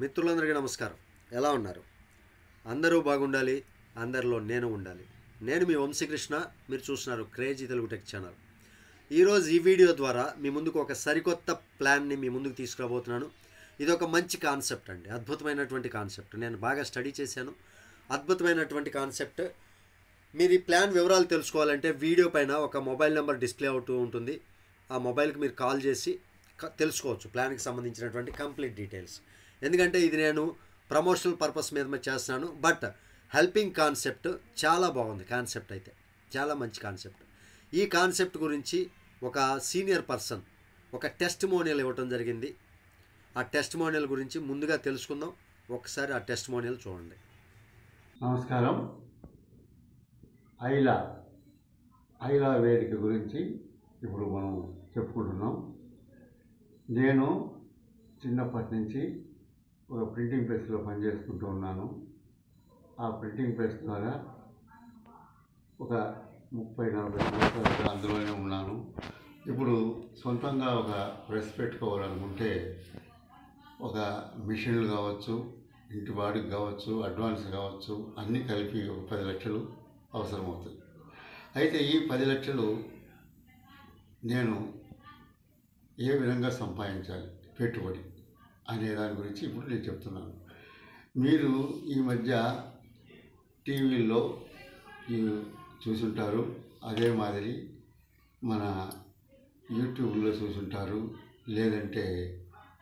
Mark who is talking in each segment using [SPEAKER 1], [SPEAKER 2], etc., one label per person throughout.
[SPEAKER 1] మిత్రులందరికీ నమస్కారం. ఎలా ఉన్నారు? అందరూ బాగుండాలి, అందరిలో నేను ఉండాలి. నేను మీ వంశీకృష్ణ. మీరు చూస్తున్నారు క్రేజీ తెలుగు టెక్ ఛానల్. ఈరోజు ఈ వీడియో ద్వారా మీ ముందుకు ఒక సరికొత్త ప్లాన్ని మీ ముందుకు తీసుకురాబోతున్నాను. ఇది ఒక మంచి కాన్సెప్ట్ అండి, అద్భుతమైనటువంటి కాన్సెప్ట్. నేను బాగా స్టడీ చేశాను. అద్భుతమైనటువంటి కాన్సెప్ట్. మీరు ఈ ప్లాన్ వివరాలు తెలుసుకోవాలంటే వీడియో పైన ఒక మొబైల్ నెంబర్ డిస్ప్లే అవుతూ ఉంటుంది. ఆ మొబైల్కి మీరు కాల్ చేసి తెలుసుకోవచ్చు ప్లాన్కి సంబంధించినటువంటి కంప్లీట్ డీటెయిల్స్. ఎందుకంటే ఇది నేను ప్రమోషనల్ పర్పస్ మీద చేస్తున్నాను. బట్ హెల్పింగ్ కాన్సెప్ట్ చాలా బాగుంది. కాన్సెప్ట్ అయితే చాలా మంచి కాన్సెప్ట్. ఈ కాన్సెప్ట్ గురించి ఒక సీనియర్ పర్సన్ ఒక టెస్టిమోనియల్ ఇవ్వటం జరిగింది. ఆ టెస్టిమోనియల్ గురించి ముందుగా తెలుసుకుందాం. ఒకసారి ఆ టెస్టిమోనియల్ చూడండి.
[SPEAKER 2] నమస్కారం. ఐలా వేదిక గురించి ఇప్పుడు మనం చెప్పుకుంటున్నాం. నేను చిన్నప్పటి నుంచి ఒక ప్రింటింగ్ ప్రెస్లో పనిచేసుకుంటూ ఉన్నాను. ఆ ప్రింటింగ్ ప్రెస్ ద్వారా ఒక 30-40 సంవత్సరాలుగా అందులోనే ఉన్నాను. ఇప్పుడు సొంతంగా ఒక ప్రెస్ పెట్టుకోవాలనుకుంటే ఒక మిషన్లు కావచ్చు, ఇంటి వాడికి కావచ్చు, అడ్వాన్స్ కావచ్చు, అన్నీ కలిపి ఒక 10 లక్షలు అవసరమవుతుంది. అయితే ఈ 10 లక్షలు నేను ఏ విధంగా సంపాదించాలి పెట్టుబడి అనే దాని గురించి ఇప్పుడు నేను చెప్తున్నాను. మీరు ఈ మధ్య టీవీల్లో చూసుంటారు, అదే మాదిరి మన యూట్యూబ్లో చూసుంటారు, లేదంటే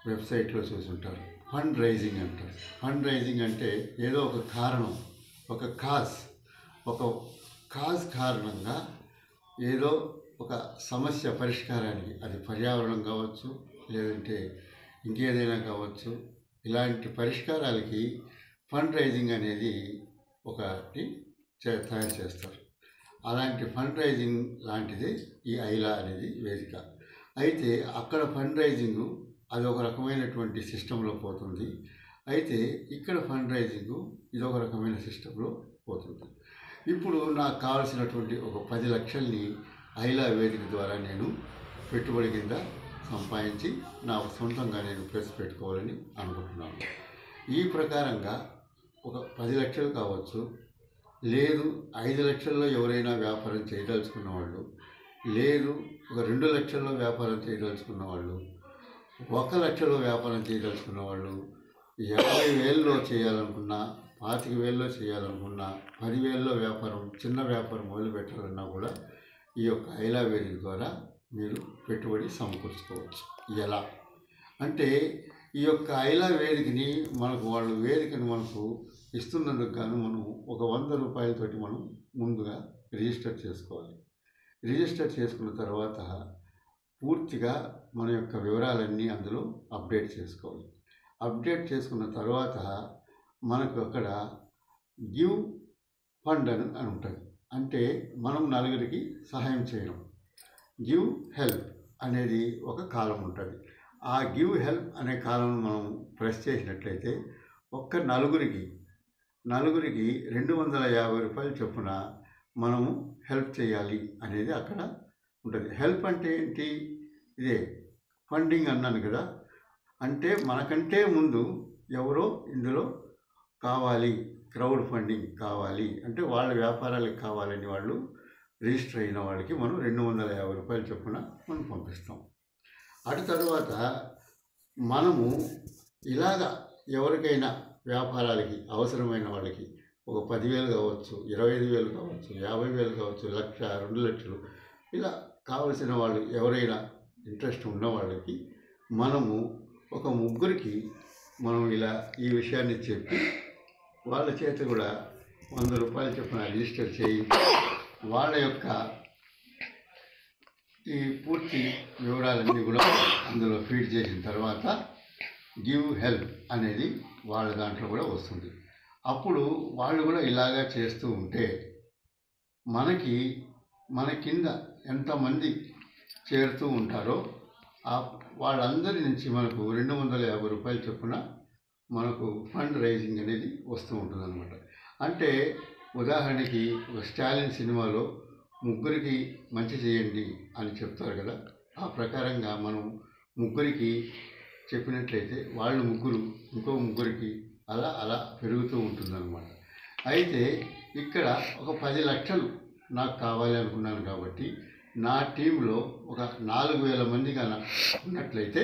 [SPEAKER 2] వెబ్సైట్లో చూసుంటారు. ఫండ్ రైజింగ్ అంటారు. ఫండ్ రైజింగ్ అంటే ఏదో ఒక కారణం, ఒక కాజ్ కారణంగా ఏదో ఒక సమస్య పరిష్కారానికి, అది పర్యావరణం కావచ్చు, లేదంటే ఇంకేదైనా కావచ్చు, ఇలాంటి పరిష్కారాలకి ఫండ్ రైజింగ్ అనేది ఒకటి తయారు చేస్తారు. అలాంటి ఫండ్ రైజింగ్ లాంటిది ఈ ఐలా అనేది వేదిక. అయితే అక్కడ ఫండ్ రైజింగు అది ఒక రకమైనటువంటి సిస్టంలో పోతుంది. అయితే ఇక్కడ ఫండ్ రైజింగు ఇది ఒక రకమైన సిస్టంలో పోతుంది. ఇప్పుడు నాకు కావాల్సినటువంటి ఒక 10 లక్షల్ని ఐలా వేదిక ద్వారా నేను పెట్టుబడి కింద సంపాదించి నా సొంతంగా నేను ప్రెస్ పెట్టుకోవాలని అనుకుంటున్నాను. ఈ ప్రకారంగా ఒక 10 లక్షలు కావచ్చు, లేదు 5 లక్షల్లో ఎవరైనా వ్యాపారం చేయదలుచుకున్న వాళ్ళు, లేదు ఒక 2 లక్షల్లో వ్యాపారం చేయదలుచుకున్న వాళ్ళు, 1 లక్షలో వ్యాపారం చేయదలుచుకున్న వాళ్ళు, 50,000లో చేయాలనుకున్నా, 25,000లో చేయాలనుకున్నా, 10,000లో వ్యాపారం, చిన్న వ్యాపారం మొదలు పెట్టాలన్నా కూడా ఈ యొక్క ఐలా వేదిక ద్వారా మీరు పెట్టుబడి సమకూర్చుకోవచ్చు. ఎలా అంటే, ఈ యొక్క ఐలా వేదికని వాళ్ళు వేదికను మనకు ఇస్తున్నందుకు గాను మనం ఒక 100 రూపాయలతోటి మనం ముందుగా రిజిస్టర్ చేసుకోవాలి. రిజిస్టర్ చేసుకున్న తర్వాత పూర్తిగా మన యొక్క వివరాలన్నీ అందులో అప్డేట్ చేసుకోవాలి. అప్డేట్ చేసుకున్న తర్వాత మనకు అక్కడ గివ్ ఫండ్ అని ఉంటుంది. అంటే మనం నలుగురికి సహాయం చేయడం. గివ్ హెల్ప్ అనేది ఒక కాలం ఉంటుంది. ఆ గివ్ హెల్ప్ అనే కాలం మనం ప్రెస్ చేసినట్లయితే ఒక్క నలుగురికి 250 రూపాయలు చొప్పున మనము హెల్ప్ చేయాలి అనేది అక్కడ ఉంటుంది. హెల్ప్ అంటే ఏంటి? ఇదే ఫండింగ్ అన్నాను కదా. అంటే మనకంటే ముందు ఎవరో ఇందులో కావాలి, క్రౌడ్ ఫండింగ్ కావాలి అంటే వాళ్ళ వ్యాపారాలకు కావాలని వాళ్ళు రిజిస్టర్ అయిన వాళ్ళకి మనం 250 రూపాయలు చొప్పున మనం పంపిస్తాం. అటు తర్వాత మనము ఇలాగా ఎవరికైనా వ్యాపారాలకి అవసరమైన వాళ్ళకి ఒక 10,000 కావచ్చు, 25,000 కావచ్చు, 50,000 కావచ్చు, 1,00,000, 2 లక్షలు ఇలా కావలసిన వాళ్ళు ఎవరైనా ఇంట్రెస్ట్ ఉన్న వాళ్ళకి మనము ఒక ముగ్గురికి మనం ఇలా ఈ విషయాన్ని చెప్పి వాళ్ళ చేత కూడా 100 రూపాయలు చొప్పున రిజిస్టర్ చేయించి వాళ్ళ యొక్క ఈ పూర్తి వివరాలన్నీ కూడా అందులో ఫీడ్ చేసిన తర్వాత గివ్ హెల్ప్ అనేది వాళ్ళ దాంట్లో కూడా వస్తుంది. అప్పుడు వాళ్ళు కూడా ఇలాగా చేస్తూ ఉంటే మన కింద ఎంతమంది చేరుతూ ఉంటారో వాళ్ళందరి నుంచి మనకు 250 రూపాయలు చొప్పున మనకు ఫండ్ రైజింగ్ అనేది వస్తూ ఉంటుంది అన్నమాట. అంటే ఉదాహరణకి ఒక స్టాలిన్ సినిమాలో ముగ్గురికి మంచి చేయండి అని చెప్తారు కదా. ఆ ప్రకారంగా మనం ముగ్గురికి చెప్పినట్లయితే వాళ్ళు ముగ్గురు ఇంకో ముగ్గురికి అలా అలా పెరుగుతూ ఉంటుందన్నమాట. అయితే ఇక్కడ ఒక 10 లక్షలు నాకు కావాలి అనుకున్నాను కాబట్టి నా టీంలో ఒక 4,000 మంది కన్నా ఉన్నట్లయితే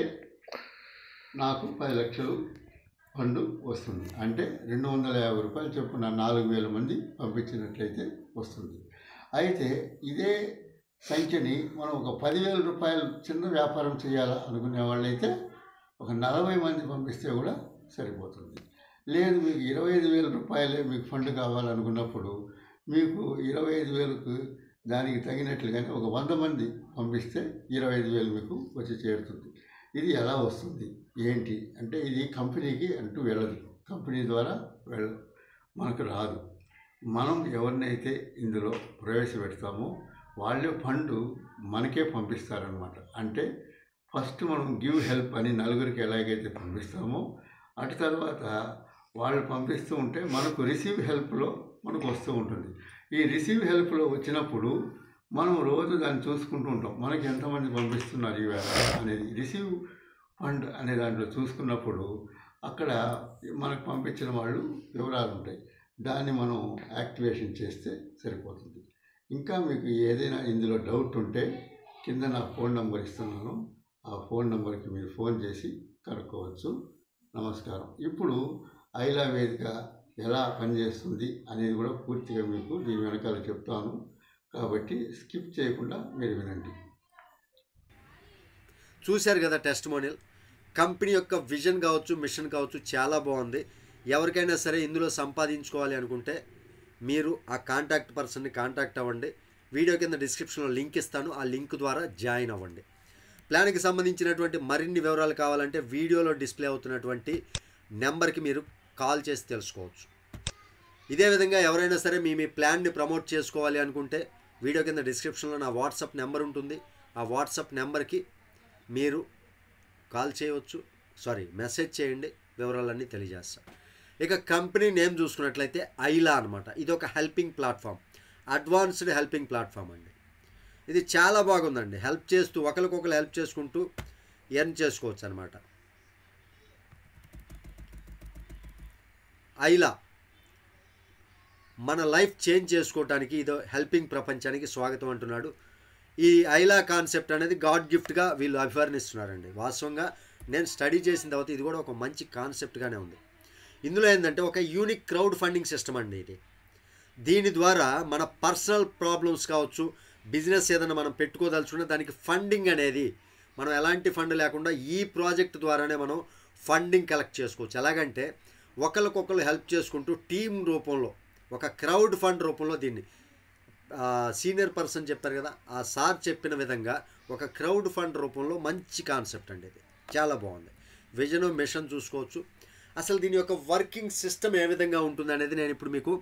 [SPEAKER 2] నాకు 10 లక్షలు ఫండ్ వస్తుంది. అంటే 250 రూపాయలు చొప్పున 4,000 మంది పంపించినట్లయితే వస్తుంది. అయితే ఇదే సంఖ్యని మనం ఒక 10,000 రూపాయలు చిన్న వ్యాపారం చేయాలా అనుకునే వాళ్ళైతే ఒక 40 మంది పంపిస్తే కూడా సరిపోతుంది. లేదు మీకు 25,000 రూపాయలే మీకు ఫండ్ కావాలనుకున్నప్పుడు మీకు 25,000కు దానికి తగినట్లుగానే ఒక 100 మంది పంపిస్తే 25,000 మీకు వచ్చి చేరుతుంది. ఇది ఎలా వస్తుంది ఏంటి అంటే ఇది కంపెనీకి అంటూ వెళ్ళదు, కంపెనీ ద్వారా మనకు రాదు. మనం ఎవరినైతే ఇందులో ప్రవేశపెడతామో వాళ్ళే ఫండ్ మనకే పంపిస్తారనమాట. అంటే ఫస్ట్ మనం గివ్ హెల్ప్ అని నలుగురికి ఎలాగైతే పంపిస్తామో అటు తర్వాత వాళ్ళు పంపిస్తూ ఉంటే మనకు రిసీవ్ హెల్ప్లో మనకు వస్తూ ఉంటుంది. ఈ రిసీవ్ హెల్ప్లో వచ్చినప్పుడు మనం రోజు దాన్ని చూసుకుంటూ ఉంటాం, మనకి ఎంతమంది పంపిస్తున్నారు ఈవేళ అనేది. రిసీవ్ ఫండ్ అనే దాంట్లో చూసుకున్నప్పుడు అక్కడ మనకు పంపించిన వాళ్ళు వివరాలు ఉంటాయి, దాన్ని మనం యాక్టివేషన్ చేస్తే సరిపోతుంది. ఇంకా మీకు ఏదైనా ఇందులో డౌట్ ఉంటే కింద నా ఫోన్ నెంబర్ ఇస్తున్నాను, ఆ ఫోన్ నెంబర్కి మీరు ఫోన్ చేసి కనుక్కోవచ్చు. నమస్కారం. ఇప్పుడు ఐలా వేదిక ఎలా పనిచేస్తుంది అనేది కూడా పూర్తిగా మీకు దీని వెనకాల చెప్తాను, కాబట్టి స్కిప్ చేయకుండా మీరు వినండి.
[SPEAKER 1] చూశారు కదా టెస్టిమోనియల్. కంపెనీ యొక్క విజన్ కావచ్చు, మిషన్ కావచ్చు, చాలా బాగుంది. ఎవరికైనా సరే ఇందులో సంపాదించుకోవాలి అనుకుంటే మీరు ఆ కాంటాక్ట్ పర్సన్ని కాంటాక్ట్ అవ్వండి. వీడియో కింద డిస్క్రిప్షన్లో లింక్ ఇస్తాను, ఆ లింక్ ద్వారా జాయిన్ అవ్వండి. ప్లాన్కి సంబంధించినటువంటి మరిన్ని వివరాలు కావాలంటే వీడియోలో డిస్ప్లే అవుతున్నటువంటి నెంబర్కి మీరు కాల్ చేసి తెలుసుకోవచ్చు. ఇదే విధంగా ఎవరైనా సరే మీ ప్లాన్ని ప్రమోట్ చేసుకోవాలి అనుకుంటే వీడియో కింద డిస్క్రిప్షన్లో నా వాట్సాప్ నెంబర్ ఉంటుంది, ఆ వాట్సాప్ నెంబర్కి మీరు కాల్ చేయవచ్చు, మెసేజ్ చేయండి, వివరాలన్నీ తెలియజేస్తాను. ఇక కంపెనీ నేమ్ చూసుకున్నట్లయితే ఐలా అనమాట. ఇది ఒక helping platform, advanced helping platform అండి. ఇది చాలా బాగుందండి. హెల్ప్ చేస్తూ ఒకరికొకరు హెల్ప్ చేసుకుంటూ ఎర్న్ చేసుకోవచ్చు అనమాట. ఐలా మన లైఫ్ చేంజ్ చేసుకోవటానికి ఇదో హెల్పింగ్ ప్రపంచానికి స్వాగతం అంటున్నాడు. ఈ ఐలా కాన్సెప్ట్ అనేది గాడ్ గిఫ్ట్గా వీళ్ళు అభివర్ణిస్తున్నారండి. వాస్తవంగా నేను స్టడీ చేసిన తర్వాత ఇది కూడా ఒక మంచి కాన్సెప్ట్గానే ఉంది. ఇందులో ఏంటంటే ఒక యూనిక్ క్రౌడ్ ఫండింగ్ సిస్టమ్ అండి ఇది. దీని ద్వారా మన పర్సనల్ ప్రాబ్లమ్స్ కావచ్చు, బిజినెస్ ఏదైనా మనం పెట్టుకోదలుచుకున్న దానికి ఫండింగ్ అనేది మనం ఎలాంటి ఫండ్ లేకుండా ఈ ప్రాజెక్ట్ ద్వారానే మనం ఫండింగ్ కలెక్ట్ చేసుకోవచ్చు. ఎలాగంటే ఒకరికొకరు హెల్ప్ చేసుకుంటూ టీం రూపంలో ఒక క్రౌడ్ ఫండ్ రూపంలో దీన్ని సీనియర్ పర్సన్ చెప్పారు కదా, ఆ సార్ చెప్పిన విధంగా ఒక క్రౌడ్ ఫండ్ రూపంలో మంచి కాన్సెప్ట్ అండి. ఇది చాలా బాగుంది. విజన్ మిషన్ చూసుకోవచ్చు. అసలు దీని యొక్క వర్కింగ్ సిస్టమ్ ఏ విధంగా ఉంటుంది అనేది నేను ఇప్పుడు మీకు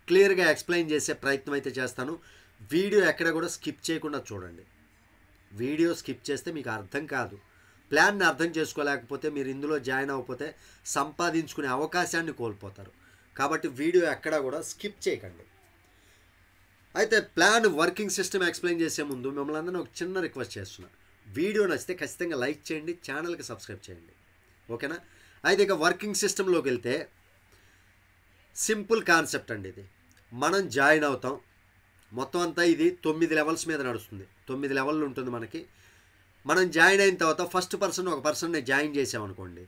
[SPEAKER 1] క్లియర్గా ఎక్స్ప్లెయిన్ చేసే ప్రయత్నం అయితే చేస్తాను. వీడియో ఎక్కడ కూడా స్కిప్ చేయకుండా చూడండి. వీడియో స్కిప్ చేస్తే మీకు అర్థం కాదు. ప్లాన్ని అర్థం చేసుకోలేకపోతే మీరు ఇందులో జాయిన్ అవ్వకపోతే సంపాదించుకునే అవకాశాన్ని కోల్పోతారు. కాబట్టి వీడియో ఎక్కడా కూడా స్కిప్ చేయకండి. అయితే ప్లాన్ వర్కింగ్ సిస్టమ్ ఎక్స్ప్లెయిన్ చేసే ముందు మిమ్మల్ని అందరినీ ఒక చిన్న రిక్వెస్ట్ చేస్తున్నాను. వీడియో నచ్చితే ఖచ్చితంగా లైక్ చేయండి, ఛానల్కి సబ్స్క్రైబ్ చేయండి, ఓకేనా? అయితే ఇక వర్కింగ్ సిస్టంలోకి వెళ్తే సింపుల్ కాన్సెప్ట్ అండి. ఇది మనం జాయిన్ అవుతాం. మొత్తం అంతా ఇది 9 లెవెల్స్ మీద నడుస్తుంది. 9 లెవెల్ ఉంటుంది మనకి. మనం జాయిన్ అయిన తర్వాత ఫస్ట్ పర్సన్ ఒక పర్సన్ని జాయిన్ చేసామనుకోండి,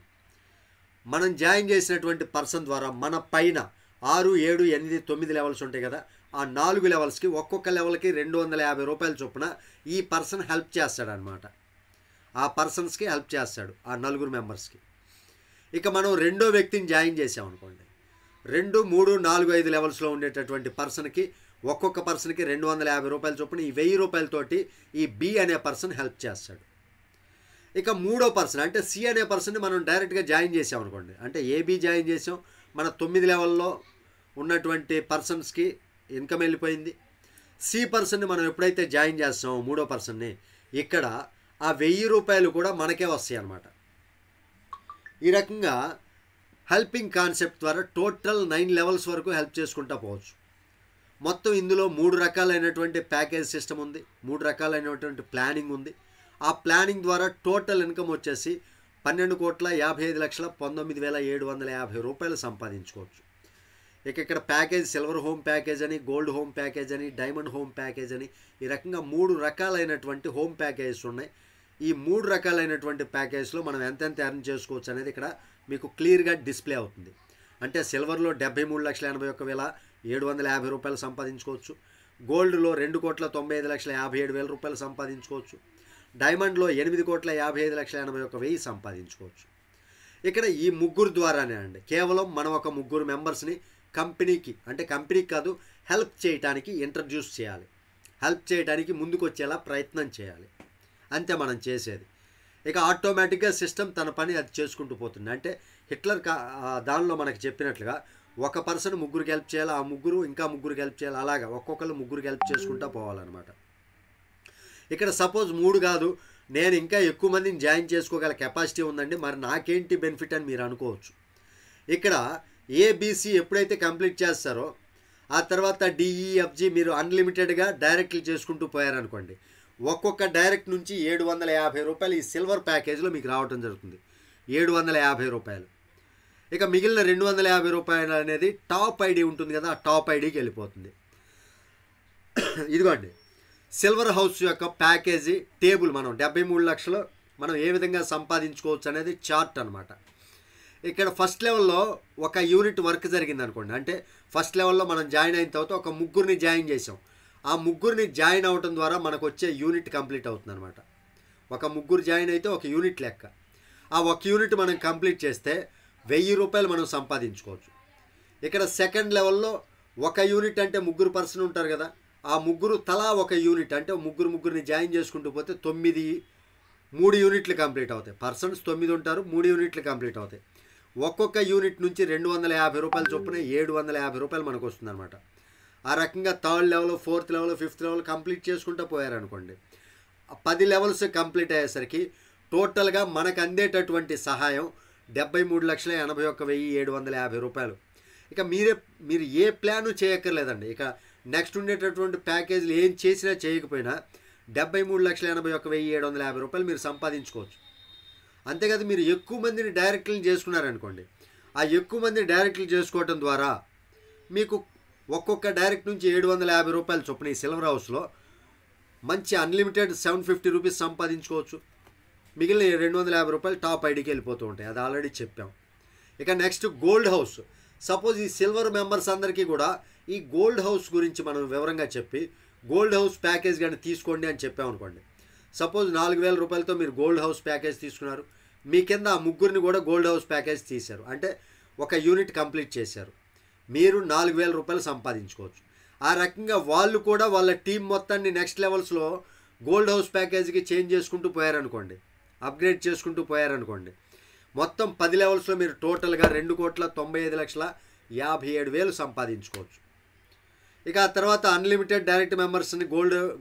[SPEAKER 1] మనం జాయిన్ చేసినటువంటి పర్సన్ ద్వారా మన పైన 6, 7, 8, 9 లెవెల్స్ ఉంటాయి కదా, ఆ 4 లెవెల్స్కి ఒక్కొక్క లెవెల్కి 250 రూపాయల చొప్పున ఈ పర్సన్ హెల్ప్ చేస్తాడనమాట. ఆ పర్సన్స్కి హెల్ప్ చేస్తాడు, ఆ 4 మెంబర్స్కి. ఇక మనం రెండో వ్యక్తిని జాయిన్ చేసామనుకోండి, 2, 3, 4, 5 లెవెల్స్లో ఉండేటటువంటి పర్సన్కి ఒక్కొక్క పర్సన్కి 250 రూపాయల చొప్పున ఈ 1000 రూపాయలతోటి ఈ బి అనే పర్సన్ హెల్ప్ చేస్తాడు. ఇక మూడో పర్సన్ అంటే సి అనే పర్సన్ని మనం డైరెక్ట్గా జాయిన్ చేసామనుకోండి, అంటే ఏబి జాయిన్ చేసాం, మన 9 లెవెల్లో ఉన్నటువంటి పర్సన్స్కి ఇన్కమ్ వెళ్ళిపోయింది. సి పర్సన్ని మనం ఎప్పుడైతే జాయిన్ చేస్తామో మూడో పర్సన్ని, ఇక్కడ ఆ 1000 రూపాయలు కూడా మనకే వస్తాయి అన్నమాట. ఈ రకంగా హెల్పింగ్ కాన్సెప్ట్ ద్వారా టోటల్ 9 లెవెల్స్ వరకు హెల్ప్ చేసుకుంటూ పోవచ్చు. మొత్తం ఇందులో 3 రకాలైనటువంటి ప్యాకేజ్ సిస్టమ్ ఉంది, 3 రకాలైనటువంటి ప్లానింగ్ ఉంది. ఆ ప్లానింగ్ ద్వారా టోటల్ ఇన్కమ్ వచ్చేసి 12,55,19,750 రూపాయలు సంపాదించుకోవచ్చు. ఇక్కడ ప్యాకేజ్ సిల్వర్ హోమ్ ప్యాకేజ్ అని, గోల్డ్ హోమ్ ప్యాకేజ్ అని, డైమండ్ హోమ్ ప్యాకేజ్ అని ఈ రకంగా 3 రకాలైనటువంటి హోమ్ ప్యాకేజెస్ ఉన్నాయి. ఈ 3 రకాలైనటువంటి ప్యాకేజ్లో మనం ఎంతెంత ఎర్న్ చేసుకోవచ్చు అనేది ఇక్కడ మీకు క్లియర్గా డిస్ప్లే అవుతుంది. అంటే సిల్వర్లో 73,81,750 రూపాయలు సంపాదించుకోవచ్చు. గోల్డ్లో 2,95,57,000 రూపాయలు సంపాదించుకోవచ్చు. డైమండ్లో 8,55,81,000 సంపాదించుకోవచ్చు. ఇక్కడ ఈ ముగ్గురు ద్వారానే అండి, కేవలం మనం ఒక ముగ్గురు మెంబర్స్ని కంపెనీకి, అంటే కంపెనీకి కాదు, హెల్ప్ చేయడానికి ఇంట్రడ్యూస్ చేయాలి, హెల్ప్ చేయడానికి ముందుకు వచ్చేలా ప్రయత్నం చేయాలి, అంతే మనం చేసేది. ఇక ఆటోమేటిక్గా సిస్టమ్ తన పని అది చేసుకుంటూ పోతుంది. అంటే హిట్లర్ దానిలో మనకు చెప్పినట్లుగా ఒక పర్సన్ ముగ్గురికి హెల్ప్ చేయాలి, ఆ ముగ్గురు ఇంకా ముగ్గురికి హెల్ప్ చేయాలి, అలాగా ఒక్కొక్కరు ముగ్గురికి హెల్ప్ చేసుకుంటూ పోవాలన్నమాట. ఇక్కడ సపోజ్ 3 కాదు, నేను ఇంకా ఎక్కువ మందిని జాయిన్ చేసుకోగల కెపాసిటీ ఉందండి, మరి నాకేంటి బెనిఫిట్ అని మీరు అనుకోవచ్చు. ఇక్కడ ఏబిసి ఎప్పుడైతే కంప్లీట్ చేస్తారో ఆ తర్వాత డిఈఎఫ్జి మీరు అన్లిమిటెడ్గా డైరెక్ట్లు చేసుకుంటూ పోయారనుకోండి, ఒక్కొక్క డైరెక్ట్ నుంచి 750 రూపాయలు ఈ సిల్వర్ ప్యాకేజ్లో మీకు రావడం జరుగుతుంది. 750 రూపాయలు. ఇక మిగిలిన 250 రూపాయలు అనేది టాప్ ఐడి ఉంటుంది కదా, ఆ టాప్ ఐడికి వెళ్ళిపోతుంది. ఇదిగోండి సిల్వర్ హౌస్ యొక్క ప్యాకేజీ టేబుల్, మనం 73 లక్షలు మనం ఏ విధంగా సంపాదించుకోవచ్చు అనేది చార్ట్ అనమాట. ఇక్కడ ఫస్ట్ లెవెల్లో ఒక యూనిట్ వర్క్ జరిగింది అనుకోండి, అంటే ఫస్ట్ లెవెల్లో మనం జాయిన్ అయిన తర్వాత ఒక ముగ్గురిని జాయిన్ చేసాం, ఆ ముగ్గురిని జాయిన్ అవ్వటం ద్వారా మనకు వచ్చే యూనిట్ కంప్లీట్ అవుతుంది అనమాట. ఒక ముగ్గురు జాయిన్ అయితే ఒక యూనిట్ లెక్క, ఆ ఒక యూనిట్ మనం కంప్లీట్ చేస్తే 1000 రూపాయలు మనం సంపాదించుకోవచ్చు. ఇక్కడ సెకండ్ లెవెల్లో ఒక యూనిట్ అంటే ముగ్గురు పర్సన్ ఉంటారు కదా, ఆ ముగ్గురు తలా ఒక యూనిట్, అంటే ముగ్గురిని జాయిన్ చేసుకుంటూ పోతే 3 యూనిట్లు కంప్లీట్ అవుతాయి. పర్సన్స్ 9 ఉంటారు, 3 యూనిట్లు కంప్లీట్ అవుతాయి. ఒక్కొక్క యూనిట్ నుంచి 250 రూపాయలు చొప్పున 750 రూపాయలు మనకు వస్తుంది అనమాట. ఆ రకంగా third level, fourth level, fifth level complete చేసుకుంటూ పోయారనుకోండి, 10 లెవెల్స్ కంప్లీట్ అయ్యేసరికి టోటల్గా మనకు అందేటటువంటి సహాయం 73,81,750 రూపాయలు. ఇక మీరు ఏ ప్లాను చేయక్కర్లేదండి. ఇక నెక్స్ట్ ఉండేటటువంటి ప్యాకేజీలు ఏం చేసినా చేయకపోయినా 73,81,750 రూపాయలు మీరు సంపాదించుకోవచ్చు. అంతేకాదు మీరు ఎక్కువ మందిని డైరెక్ట్లు చేసుకున్నారనుకోండి, ఆ ఎక్కువ మందిని డైరెక్ట్లు చేసుకోవటం ద్వారా మీకు ఒక్కొక్క డైరెక్ట్ నుంచి 750 రూపాయలు చొప్పున ఈ సిల్వర్ హౌస్లో మంచి అన్లిమిటెడ్ 750 రూపీస్ సంపాదించుకోవచ్చు. మిగిలిన 250 రూపాయలు టాప్ ఐడికి వెళ్ళిపోతూ ఉంటాయి, అది ఆల్రెడీ చెప్పాం. ఇక నెక్స్ట్ గోల్డ్ హౌస్. సపోజ్ ఈ సిల్వర్ మెంబర్స్ అందరికీ కూడా ఈ గోల్డ్ హౌస్ గురించి మనం వివరంగా చెప్పి గోల్డ్ హౌస్ ప్యాకేజ్ కానీ తీసుకోండి అని చెప్పామనుకోండి. సపోజ్ 4,000 రూపాయలతో మీరు గోల్డ్ హౌస్ ప్యాకేజ్ తీసుకున్నారు, మీ కింద ఆ ముగ్గురిని కూడా గోల్డ్ హౌస్ ప్యాకేజ్ తీశారు, అంటే ఒక యూనిట్ కంప్లీట్ చేశారు, మీరు 4,000 రూపాయలు సంపాదించుకోవచ్చు. ఆ రకంగా వాళ్ళు కూడా వాళ్ళ టీం మొత్తాన్ని నెక్స్ట్ లెవెల్స్లో గోల్డ్ హౌస్ ప్యాకేజీకి చేంజ్ చేసుకుంటూ పోయారనుకోండి, అప్గ్రేడ్ చేసుకుంటూ పోయారనుకోండి, మొత్తం 10 లెవెల్స్లో మీరు టోటల్గా 2,95,57,000 సంపాదించుకోవచ్చు. ఇక ఆ తర్వాత అన్లిమిటెడ్ డైరెక్ట్ మెంబర్స్ని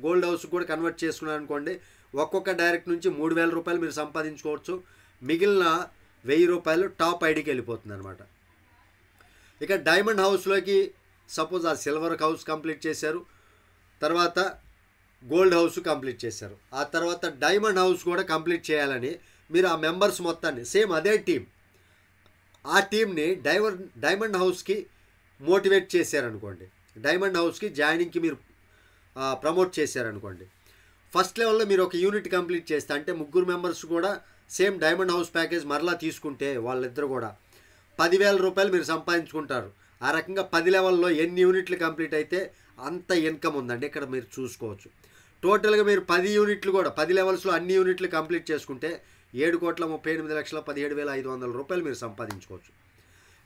[SPEAKER 1] గోల్డ్ హౌస్ కూడా కన్వర్ట్ చేసుకున్నారనుకోండి, ఒక్కొక్క డైరెక్ట్ నుంచి 3,000 రూపాయలు మీరు సంపాదించుకోవచ్చు. మిగిలిన 1,000 రూపాయలు టాప్ ఐడికి వెళ్ళిపోతుంది అనమాట. ఇక డైమండ్ హౌస్లోకి సపోజ్ ఆ సిల్వర్ హౌస్ కంప్లీట్ చేశారు, తర్వాత గోల్డ్ హౌస్ కంప్లీట్ చేశారు, ఆ తర్వాత డైమండ్ హౌస్ కూడా కంప్లీట్ చేయాలని మీరు ఆ మెంబర్స్ మొత్తాన్ని సేమ్ అదే టీం, ఆ టీంని డైమండ్ హౌస్కి మోటివేట్ చేశారనుకోండి, డైమండ్ హౌస్కి జాయినింగ్కి మీరు ప్రమోట్ చేశారనుకోండి, ఫస్ట్ లెవెల్లో మీరు ఒక యూనిట్ కంప్లీట్ చేస్తే, అంటే ముగ్గురు మెంబర్స్ కూడా సేమ్ డైమండ్ హౌస్ ప్యాకేజ్ మరలా తీసుకుంటే వాళ్ళిద్దరు కూడా 10,000 రూపాయలు మీరు సంపాదించుకుంటారు. ఆ రకంగా 10 లెవెల్లో ఎన్ని యూనిట్లు కంప్లీట్ అయితే అంత ఇన్కమ్ ఉందండి, ఇక్కడ మీరు చూసుకోవచ్చు. టోటల్గా మీరు 10 యూనిట్లు కూడా 10 లెవెల్స్లో అన్ని యూనిట్లు కంప్లీట్ చేసుకుంటే 7,38,17,500 రూపాయలు మీరు సంపాదించుకోవచ్చు.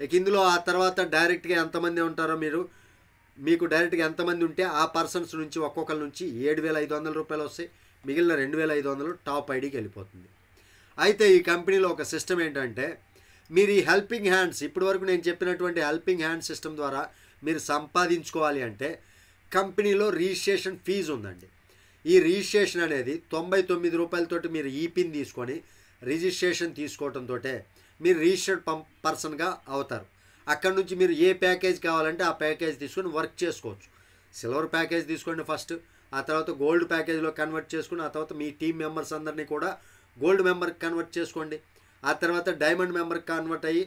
[SPEAKER 1] ఇక ఇందులో ఆ తర్వాత డైరెక్ట్గా ఎంతమంది ఉంటారో మీకు డైరెక్ట్గా ఎంతమంది ఉంటే ఆ పర్సన్స్ నుంచి ఒక్కొక్కరి నుంచి 7,500 రూపాయలు వస్తాయి, మిగిలిన 2,500 టాప్ ఐడికి వెళ్ళిపోతుంది. అయితే ఈ కంపెనీలో ఒక సిస్టమ్ ఏంటంటే, మీరు ఈ హెల్పింగ్ హ్యాండ్స్, ఇప్పటివరకు నేను చెప్పినటువంటి హెల్పింగ్ హ్యాండ్ సిస్టమ్ ద్వారా మీరు సంపాదించుకోవాలి అంటే కంపెనీలో రిజిస్ట్రేషన్ ఫీజు ఉందండి. ఈ రిజిస్ట్రేషన్ అనేది 99 రూపాయలతోటి మీరు ఈపిన్ తీసుకొని రిజిస్ట్రేషన్ తీసుకోవడంతో మీరు రిజిస్టర్డ్ పర్సన్గా అవుతారు. అక్కడ నుంచి మీరు ఏ ప్యాకేజ్ కావాలంటే ఆ ప్యాకేజ్ తీసుకొని వర్క్ చేసుకోవచ్చు. సిల్వర్ ప్యాకేజ్ తీసుకోండి ఫస్ట్, ఆ తర్వాత గోల్డ్ ప్యాకేజ్లో కన్వర్ట్ చేసుకుని, ఆ తర్వాత మీ టీం మెంబర్స్ అందరినీ కూడా గోల్డ్ మెంబర్కి కన్వర్ట్ చేసుకోండి. ఆ తర్వాత డైమండ్ మెంబర్కి కన్వర్ట్ అయ్యి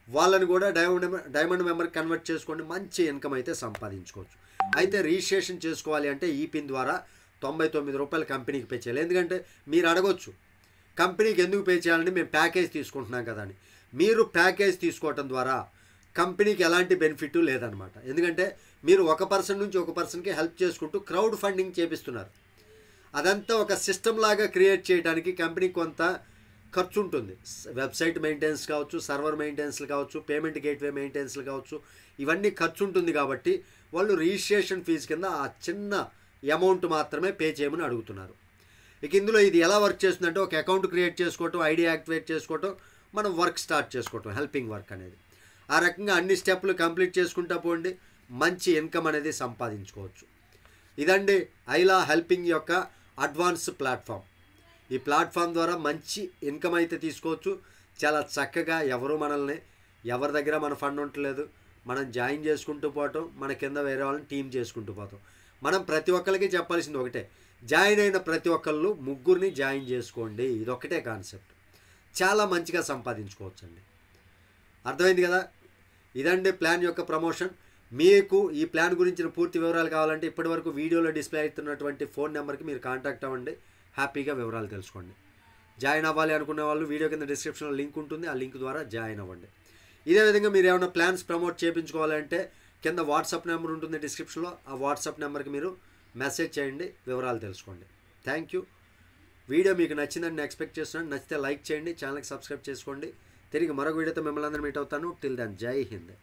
[SPEAKER 1] వాళ్ళని కూడా డైమండ్ మెంబర్కి కన్వర్ట్ చేసుకోండి, మంచి ఇన్కమ్ అయితే సంపాదించుకోవచ్చు. అయితే రిజిస్ట్రేషన్ చేసుకోవాలి అంటే ఈ పిన్ ద్వారా 99 రూపాయలు కంపెనీకి పే చేయాలి. ఎందుకంటే మీరు అడగొచ్చు కంపెనీకి ఎందుకు పే చేయాలని, మేము ప్యాకేజ్ తీసుకుంటున్నాం కదా అని. మీరు ప్యాకేజ్ తీసుకోవటం ద్వారా కంపెనీకి ఎలాంటి బెనిఫిట్ లేదనమాట. ఎందుకంటే మీరు ఒక పర్సన్ నుంచి ఒక పర్సన్కి హెల్ప్ చేసుకుంటూ క్రౌడ్ ఫండింగ్ చేపిస్తున్నారు. అదంతా ఒక సిస్టమ్ లాగా క్రియేట్ చేయడానికి కంపెనీకి కొంత ఖర్చు ఉంటుంది. వెబ్సైట్ మెయింటెనెన్స్ కావచ్చు, సర్వర్ మెయింటెనెన్స్లు కావచ్చు, పేమెంట్ గేట్వే మెయింటెనెన్స్లు కావచ్చు, ఇవన్నీ ఖర్చు ఉంటుంది. కాబట్టి వాళ్ళు రిజిస్ట్రేషన్ ఫీజు కింద ఆ చిన్న అమౌంట్ మాత్రమే పే చేయమని అడుగుతున్నారు. ఇక ఇందులో ఇది ఎలా వర్క్ చేస్తుందంటే ఒక అకౌంట్ క్రియేట్ చేసుకోవటం, ఐడి యాక్టివేట్ చేసుకోవటం, మనం వర్క్ స్టార్ట్ చేసుకోవటం, హెల్పింగ్ వర్క్ అనేది. ఆ రకంగా అన్ని స్టెప్లు కంప్లీట్ చేసుకుంటా పోండి, మంచి ఇన్కమ్ అనేది సంపాదించుకోవచ్చు. ఇదండి ఐలా హెల్పింగ్ యొక్క అడ్వాన్స్ ప్లాట్ఫామ్. ఈ ప్లాట్ఫామ్ ద్వారా మంచి ఇన్కమ్ అయితే తీసుకోవచ్చు. చాలా చక్కగా ఎవరి దగ్గర మన ఫండ్ ఉండలేదు, మనం జాయిన్ చేసుకుంటూ పోవటం, మన కింద వేరే వాళ్ళని టీం చేసుకుంటూ పోతాం. మనం ప్రతి ఒక్కరికి చెప్పాల్సింది ఒకటే, జాయిన్ అయిన ప్రతి ఒక్కళ్ళు 3 జాయిన్ చేసుకోండి. ఇదొక్కటే కాన్సెప్ట్. చాలా మంచిగా సంపాదించుకోవచ్చండి. అర్థమైంది కదా? ఇదండి ప్లాన్ యొక్క ప్రమోషన్. మీకు ఈ ప్లాన్ గురించిన పూర్తి వివరాలు కావాలంటే ఇప్పటివరకు వీడియోలో డిస్ప్లే అవుతున్నటువంటి ఫోన్ నెంబర్కి మీరు కాంటాక్ట్ అవ్వండి, హ్యాపీగా వివరాలు తెలుసుకోండి. జాయిన్ అవ్వాలి అనుకునే వాళ్ళు వీడియో కింద డిస్క్రిప్షన్లో లింక్ ఉంటుంది, ఆ లింక్ ద్వారా జాయిన్ అవ్వండి. ఇదే విధంగా మీరు ఏమైనా ప్లాన్స్ ప్రమోట్ చేయించుకోవాలంటే కింద వాట్సాప్ నెంబర్ ఉంటుంది డిస్క్రిప్షన్లో, ఆ వాట్సాప్ నెంబర్కి మీరు మెసేజ్ చేయండి, వివరాలు తెలుసుకోండి. Thank you. వీడియో మీకు నచ్చిందని నేను ఎక్స్పెక్ట్ చేస్తున్నాను. నచ్చితే లైక్ చేయండి, ఛానల్కి సబ్స్క్రైబ్ చేసుకోండి. తిరిగి మరొక వీడియోతో మిమ్మల్ని అందరూ మీట్ అవుతాను. టిల్ దెన్ జై హింద్.